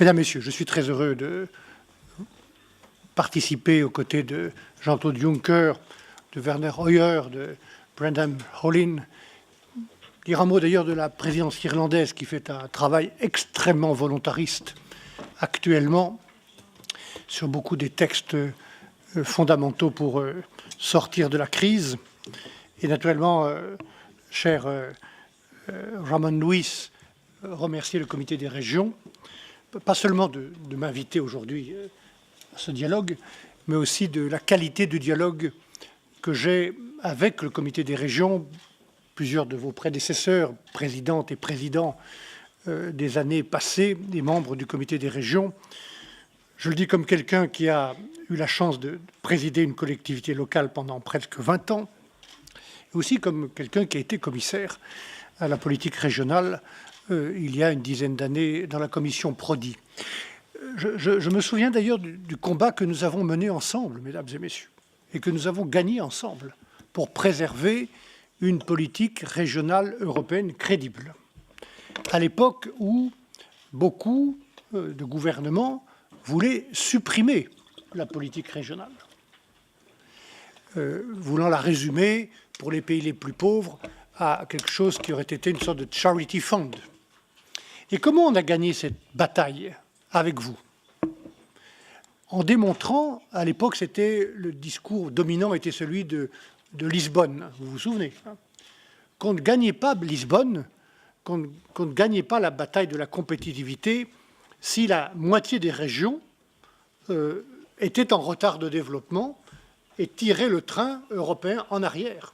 Mesdames, Messieurs, je suis très heureux de participer aux côtés de Jean-Claude Juncker, de Werner Hoyer, de Brendan Hollin, dire un mot d'ailleurs de la présidence irlandaise qui fait un travail extrêmement volontariste actuellement sur beaucoup des textes fondamentaux pour sortir de la crise. Et naturellement, cher Ramon Luis, remercier le Comité des régions, pas seulement de m'inviter aujourd'hui à ce dialogue, mais aussi de la qualité du dialogue que j'ai avec le Comité des régions. Plusieurs de vos prédécesseurs, présidentes et présidents des années passées, des membres du Comité des régions. Je le dis comme quelqu'un qui a eu la chance de présider une collectivité locale pendant presque 20 ans, et aussi comme quelqu'un qui a été commissaire à la politique régionale il y a une dizaine d'années dans la commission Prodi. Je me souviens d'ailleurs du combat que nous avons mené ensemble, mesdames et messieurs, et que nous avons gagné ensemble pour préserver une politique régionale européenne crédible. À l'époque où beaucoup de gouvernements voulaient supprimer la politique régionale, voulant la résumer pour les pays les plus pauvres à quelque chose qui aurait été une sorte de charity fund. Et comment on a gagné cette bataille avec vous? En démontrant, à l'époque, c'était le discours dominant était celui de Lisbonne, vous vous souvenez, hein, qu'on ne gagnait pas Lisbonne, qu'on ne gagnait pas la bataille de la compétitivité si la moitié des régions étaient en retard de développement et tiraient le train européen en arrière.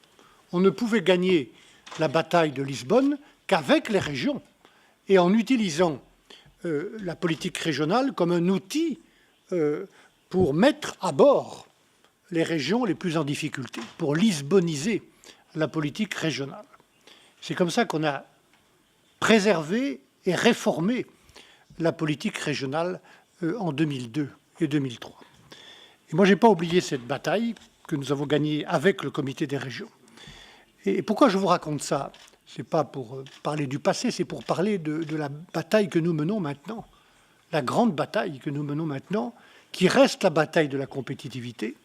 On ne pouvait gagner la bataille de Lisbonne qu'avec les régions et en utilisant la politique régionale comme un outil pour mettre à bord les régions les plus en difficulté, pour lisboniser la politique régionale. C'est comme ça qu'on a préservé et réformé la politique régionale en 2002 et 2003. Et moi, je n'ai pas oublié cette bataille que nous avons gagnée avec le Comité des régions. Et pourquoi je vous raconte ça? Ce n'est pas pour parler du passé, c'est pour parler de la bataille que nous menons maintenant, la grande bataille que nous menons maintenant, qui reste la bataille de la compétitivité,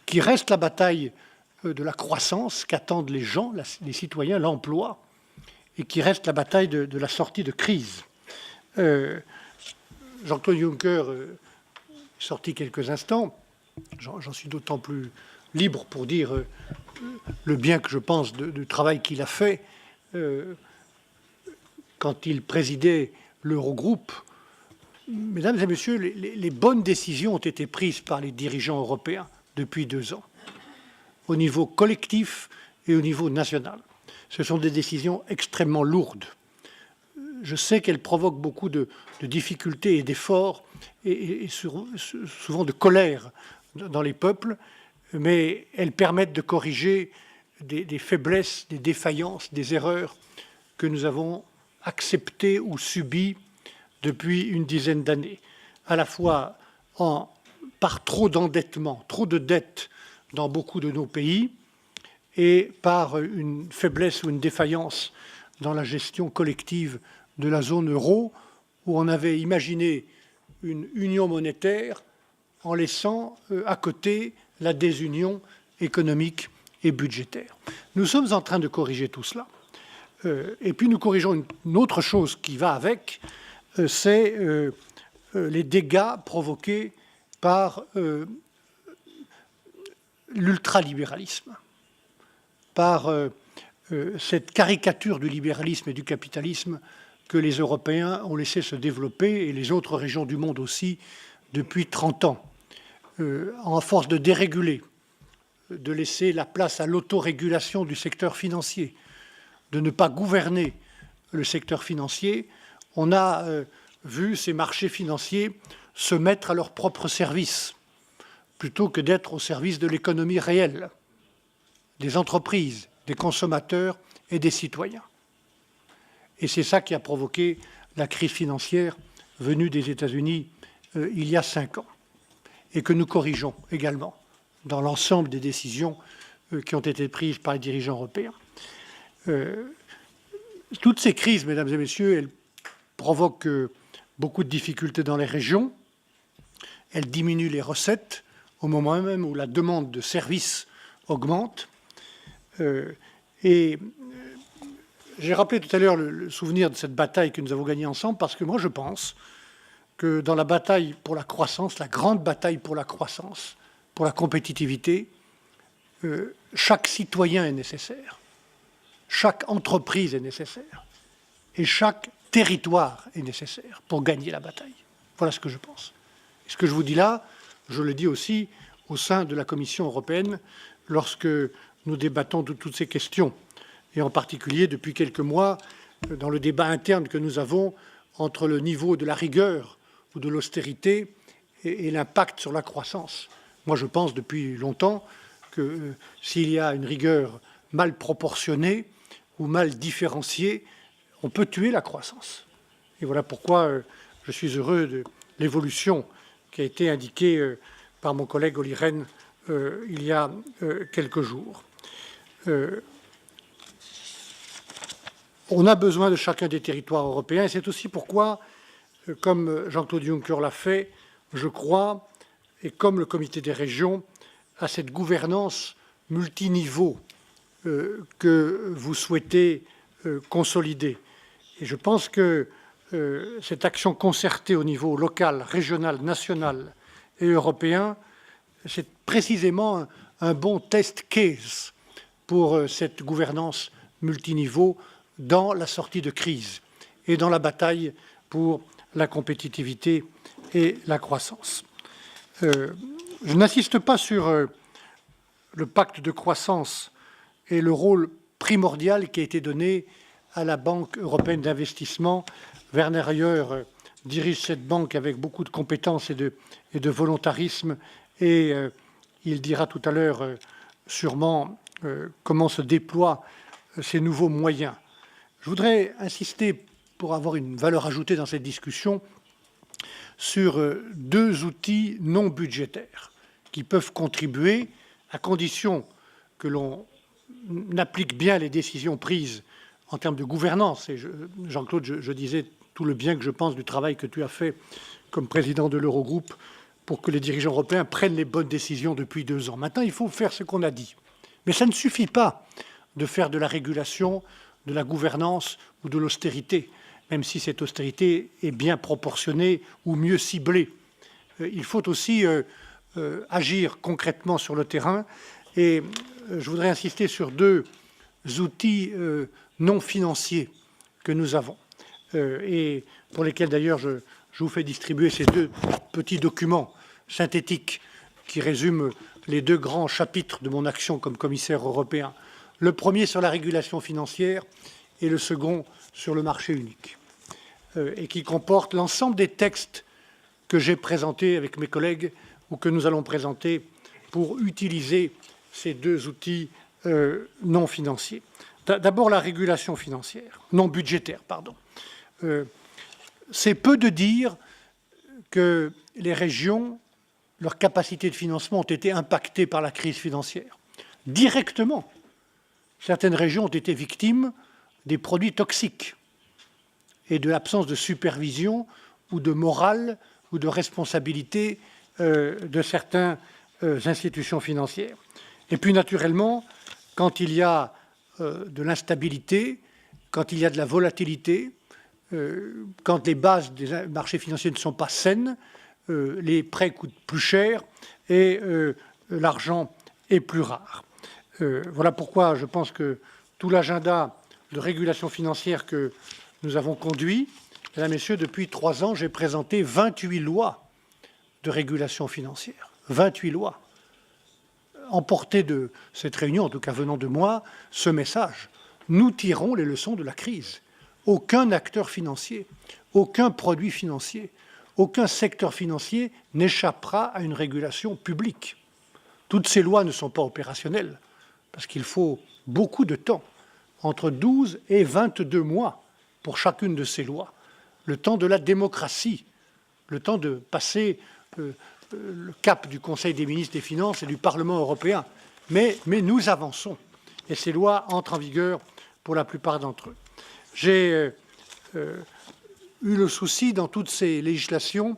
qui reste la bataille de la croissance qu'attendent les gens, les citoyens, l'emploi, et qui reste la bataille de la sortie de crise. Jean-Claude Juncker est sorti quelques instants. J'en suis d'autant plus libre pour dire le bien que je pense du travail qu'il a fait quand il présidait l'Eurogroupe. Mesdames et messieurs, les bonnes décisions ont été prises par les dirigeants européens depuis 2 ans, au niveau collectif et au niveau national. Ce sont des décisions extrêmement lourdes. Je sais qu'elles provoquent beaucoup de difficultés et d'efforts et souvent de colère dans les peuples, mais elles permettent de corriger des faiblesses, des défaillances, des erreurs que nous avons acceptées ou subies depuis une dizaine d'années, à la fois par trop d'endettement, trop de dettes dans beaucoup de nos pays, et par une faiblesse ou une défaillance dans la gestion collective de la zone euro, où on avait imaginé une union monétaire en laissant à côté la désunion économique et budgétaire. Nous sommes en train de corriger tout cela. Et puis nous corrigeons une autre chose qui va avec, c'est les dégâts provoqués par l'ultralibéralisme, par cette caricature du libéralisme et du capitalisme que les Européens ont laissé se développer, et les autres régions du monde aussi, depuis 30 ans, en force de déréguler, de laisser la place à l'autorégulation du secteur financier, de ne pas gouverner le secteur financier. On a vu ces marchés financiers se mettre à leur propre service, plutôt que d'être au service de l'économie réelle, des entreprises, des consommateurs et des citoyens. Et c'est ça qui a provoqué la crise financière venue des États-Unis il y a 5 ans, et que nous corrigeons également dans l'ensemble des décisions qui ont été prises par les dirigeants européens. Toutes ces crises, mesdames et messieurs, elles provoquent beaucoup de difficultés dans les régions. Elle diminue les recettes au moment même où la demande de services augmente. J'ai rappelé tout à l'heure le souvenir de cette bataille que nous avons gagnée ensemble, parce que moi je pense que dans la bataille pour la croissance, la grande bataille pour la croissance, pour la compétitivité, chaque citoyen est nécessaire, chaque entreprise est nécessaire et chaque territoire est nécessaire pour gagner la bataille. Voilà ce que je pense. Et ce que je vous dis là, je le dis aussi au sein de la Commission européenne lorsque nous débattons de toutes ces questions, et en particulier depuis quelques mois dans le débat interne que nous avons entre le niveau de la rigueur ou de l'austérité et l'impact sur la croissance. Moi, je pense depuis longtemps que s'il y a une rigueur mal proportionnée ou mal différenciée, on peut tuer la croissance. Et voilà pourquoi je suis heureux de l'évolution qui a été indiquée par mon collègue Olli Rehn il y a quelques jours. On a besoin de chacun des territoires européens et c'est aussi pourquoi, comme Jean-Claude Juncker l'a fait, je crois, et comme le Comité des régions, à cette gouvernance multiniveau que vous souhaitez consolider. Et je pense que cette action concertée au niveau local, régional, national et européen, c'est précisément un bon test case pour cette gouvernance multiniveau dans la sortie de crise et dans la bataille pour la compétitivité et la croissance. Je n'insiste pas sur le pacte de croissance et le rôle primordial qui a été donné à la Banque européenne d'investissement. Werner Hoyer dirige cette banque avec beaucoup de compétences et de volontarisme et il dira tout à l'heure sûrement comment se déploient ces nouveaux moyens. Je voudrais insister, pour avoir une valeur ajoutée dans cette discussion, sur deux outils non budgétaires qui peuvent contribuer, à condition que l'on applique bien les décisions prises en termes de gouvernance. Et Jean-Claude, je disais tout le bien que je pense du travail que tu as fait comme président de l'Eurogroupe pour que les dirigeants européens prennent les bonnes décisions depuis 2 ans. Maintenant, il faut faire ce qu'on a dit. Mais ça ne suffit pas de faire de la régulation, de la gouvernance ou de l'austérité, même si cette austérité est bien proportionnée ou mieux ciblée. Il faut aussi agir concrètement sur le terrain. Et je voudrais insister sur deux outils non financiers que nous avons et pour lesquels d'ailleurs je vous fais distribuer ces deux petits documents synthétiques qui résument les deux grands chapitres de mon action comme commissaire européen. Le premier sur la régulation financière et le second sur le marché unique, et qui comporte l'ensemble des textes que j'ai présentés avec mes collègues ou que nous allons présenter pour utiliser ces deux outils non financiers. D'abord, la régulation financière, non budgétaire, pardon. C'est peu de dire que les régions, leurs capacités de financement ont été impactées par la crise financière. Directement, certaines régions ont été victimes des produits toxiques et de l'absence de supervision ou de morale ou de responsabilité de certaines institutions financières. Et puis, naturellement, quand il y a de l'instabilité, quand il y a de la volatilité, quand les bases des marchés financiers ne sont pas saines, les prêts coûtent plus cher et l'argent est plus rare. Voilà pourquoi je pense que tout l'agenda de régulation financière que nous avons conduit, mesdames et messieurs, depuis 3 ans, j'ai présenté 28 lois de régulation financière. 28 lois. Emporté de cette réunion, en tout cas venant de moi, ce message. Nous tirons les leçons de la crise. Aucun acteur financier, aucun produit financier, aucun secteur financier n'échappera à une régulation publique. Toutes ces lois ne sont pas opérationnelles, parce qu'il faut beaucoup de temps, entre 12 et 22 mois pour chacune de ces lois. Le temps de la démocratie, le temps de passer le cap du Conseil des ministres des Finances et du Parlement européen. Mais nous avançons et ces lois entrent en vigueur pour la plupart d'entre eux. J'ai eu le souci, dans toutes ces législations,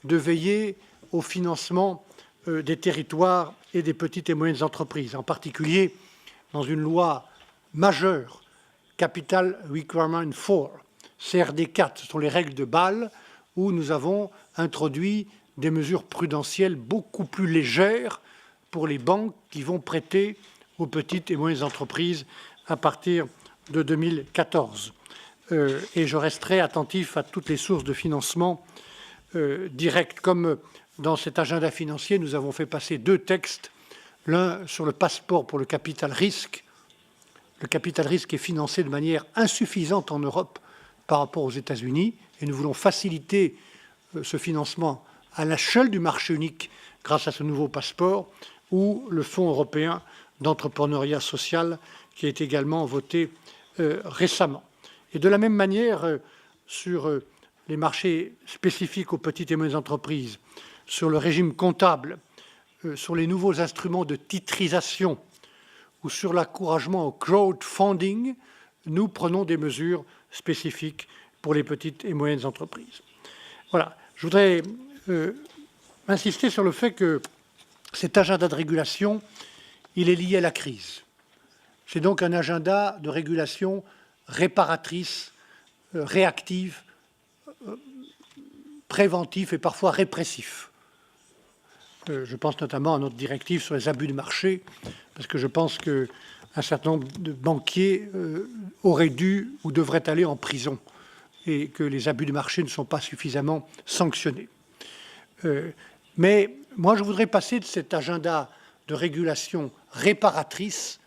de veiller au financement des territoires et des petites et moyennes entreprises, en particulier dans une loi majeure, Capital Requirement 4, CRD 4, ce sont les règles de Bâle, où nous avons introduit des mesures prudentielles beaucoup plus légères pour les banques qui vont prêter aux petites et moyennes entreprises à partir de 2014. Et je resterai attentif à toutes les sources de financement direct. Comme dans cet agenda financier, nous avons fait passer 2 textes, l'un sur le passeport pour le capital risque. Le capital risque est financé de manière insuffisante en Europe par rapport aux États-Unis, et nous voulons faciliter ce financement à l'échelle du marché unique grâce à ce nouveau passeport, ou le Fonds européen d'entrepreneuriat social qui est également voté récemment. Et de la même manière, sur les marchés spécifiques aux petites et moyennes entreprises, sur le régime comptable, sur les nouveaux instruments de titrisation ou sur l'encouragement au crowdfunding, nous prenons des mesures spécifiques pour les petites et moyennes entreprises. Voilà. Je voudrais insister sur le fait que cet agenda de régulation, il est lié à la crise. C'est donc un agenda de régulation réparatrice, réactive, préventif et parfois répressif. Je pense notamment à notre directive sur les abus de marché, parce que je pense qu'un certain nombre de banquiers auraient dû ou devraient aller en prison et que les abus de marché ne sont pas suffisamment sanctionnés. Mais moi, je voudrais passer de cet agenda de régulation réparatrice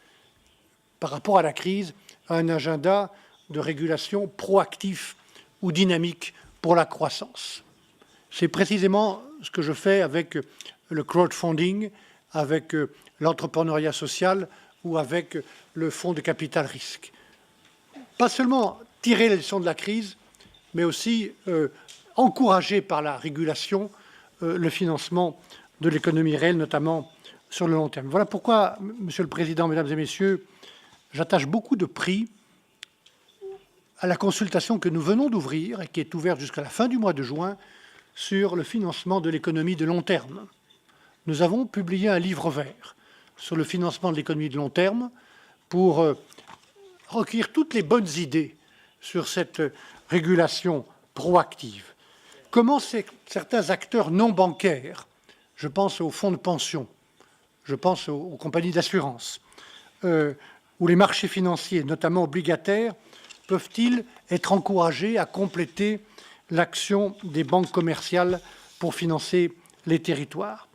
par rapport à la crise à un agenda de régulation proactif ou dynamique pour la croissance. C'est précisément ce que je fais avec le crowdfunding, avec l'entrepreneuriat social ou avec le fonds de capital risque. Pas seulement tirer les leçons de la crise, mais aussi encourager par la régulation le financement de l'économie réelle, notamment sur le long terme. Voilà pourquoi, Monsieur le Président, Mesdames et Messieurs, j'attache beaucoup de prix à la consultation que nous venons d'ouvrir et qui est ouverte jusqu'à la fin du mois de juin sur le financement de l'économie de long terme. Nous avons publié un livre vert sur le financement de l'économie de long terme pour recueillir toutes les bonnes idées sur cette régulation proactive. Comment certains acteurs non bancaires, je pense aux fonds de pension, je pense aux compagnies d'assurance, ou les marchés financiers, notamment obligataires, peuvent-ils être encouragés à compléter l'action des banques commerciales pour financer les territoires?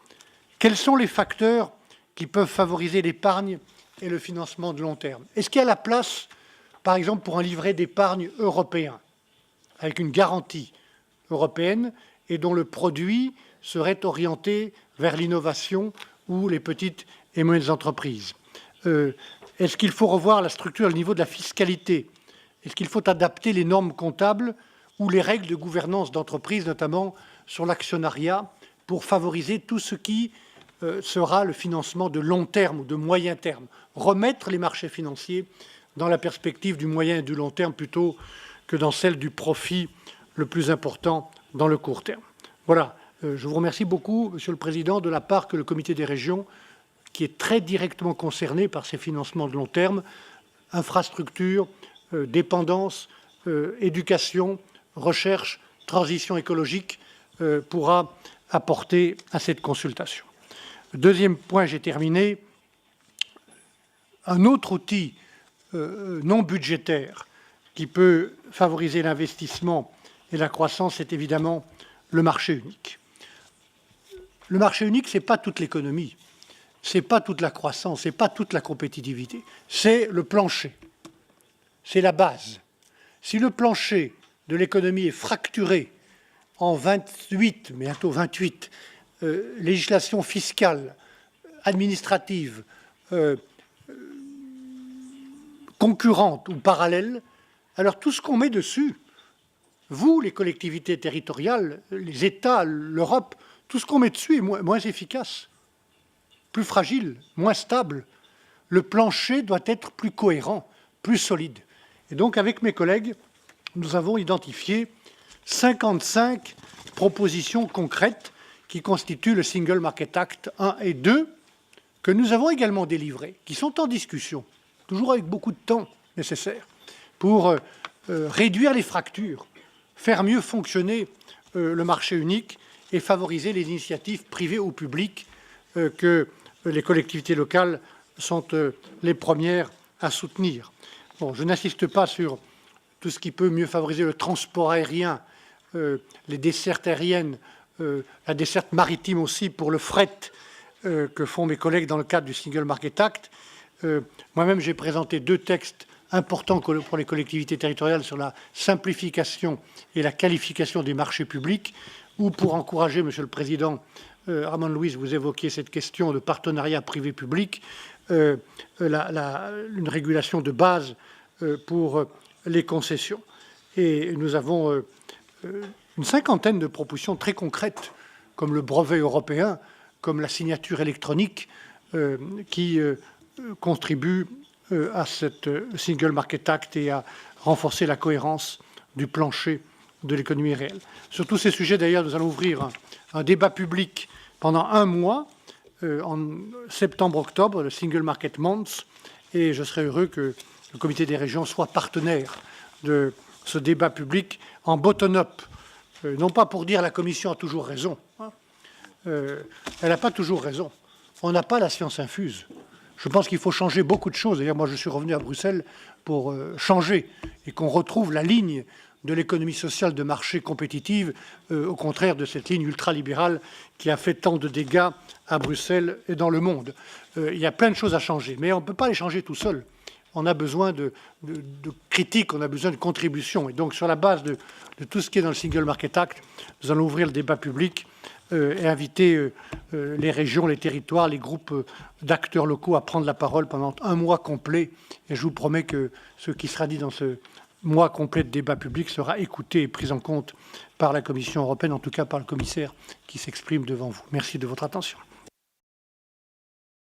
Quels sont les facteurs qui peuvent favoriser l'épargne et le financement de long terme? Est-ce qu'il y a la place, par exemple, pour un livret d'épargne européen, avec une garantie européenne et dont le produit serait orienté vers l'innovation ou les petites et moyennes entreprises? Est-ce qu'il faut revoir la structure au niveau de la fiscalité? Est-ce qu'il faut adapter les normes comptables ou les règles de gouvernance d'entreprise, notamment sur l'actionnariat, pour favoriser tout ce qui sera le financement de long terme ou de moyen terme? Remettre les marchés financiers dans la perspective du moyen et du long terme plutôt que dans celle du profit le plus important dans le court terme. Voilà. Je vous remercie beaucoup, Monsieur le Président, de la part que le Comité des régions, qui est très directement concerné par ces financements de long terme, infrastructures, dépendance, éducation, recherche, transition écologique, pourra apporter à cette consultation. Deuxième point, j'ai terminé. Un autre outil non budgétaire qui peut favoriser l'investissement et la croissance, c'est évidemment le marché unique. Le marché unique, ce n'est pas toute l'économie, ce n'est pas toute la croissance, ce n'est pas toute la compétitivité, c'est le plancher, c'est la base. Si le plancher de l'économie est fracturé en 28, bientôt 28, législations fiscales, administratives, concurrentes ou parallèles, alors tout ce qu'on met dessus, vous, les collectivités territoriales, les États, l'Europe, tout ce qu'on met dessus est moins efficace, plus fragile, moins stable. Le plancher doit être plus cohérent, plus solide. Et donc, avec mes collègues, nous avons identifié 55 propositions concrètes qui constituent le Single Market Act 1 et 2, que nous avons également délivrées, qui sont en discussion, toujours avec beaucoup de temps nécessaire, pour réduire les fractures, faire mieux fonctionner le marché unique et favoriser les initiatives privées ou publiques que les collectivités locales sont les premières à soutenir. Bon, je n'insiste pas sur tout ce qui peut mieux favoriser le transport aérien, les dessertes aériennes, la desserte maritime aussi pour le fret que font mes collègues dans le cadre du Single Market Act. Moi-même, j'ai présenté 2 textes importants pour les collectivités territoriales sur la simplification et la qualification des marchés publics, ou pour encourager, Monsieur le Président, Ramon Luis, vous évoquiez cette question de partenariat privé-public, une régulation de base pour les concessions. Et nous avons une cinquantaine de propositions très concrètes, comme le brevet européen, comme la signature électronique, qui contribuent à cette Single Market Act et à renforcer la cohérence du plancher de l'économie réelle. Sur tous ces sujets, d'ailleurs, nous allons ouvrir un débat public pendant 1 mois, en septembre-octobre, le Single Market Month, et je serai heureux que le Comité des régions soit partenaire de ce débat public en bottom-up, non pas pour dire la Commission a toujours raison. Elle n'a pas toujours raison. On n'a pas la science infuse. Je pense qu'il faut changer beaucoup de choses. D'ailleurs, moi, je suis revenu à Bruxelles pour changer et qu'on retrouve la ligne de l'économie sociale de marché compétitive, au contraire de cette ligne ultralibérale qui a fait tant de dégâts à Bruxelles et dans le monde. Il y a plein de choses à changer, mais on ne peut pas les changer tout seul. On a besoin de critiques, on a besoin de contributions. Et donc, sur la base de tout ce qui est dans le Single Market Act, nous allons ouvrir le débat public et inviter les régions, les territoires, les groupes d'acteurs locaux à prendre la parole pendant 1 mois complet. Et je vous promets que ce qui sera dit dans ce mois complet de débat public sera écouté et pris en compte par la Commission européenne, en tout cas par le commissaire qui s'exprime devant vous. Merci de votre attention.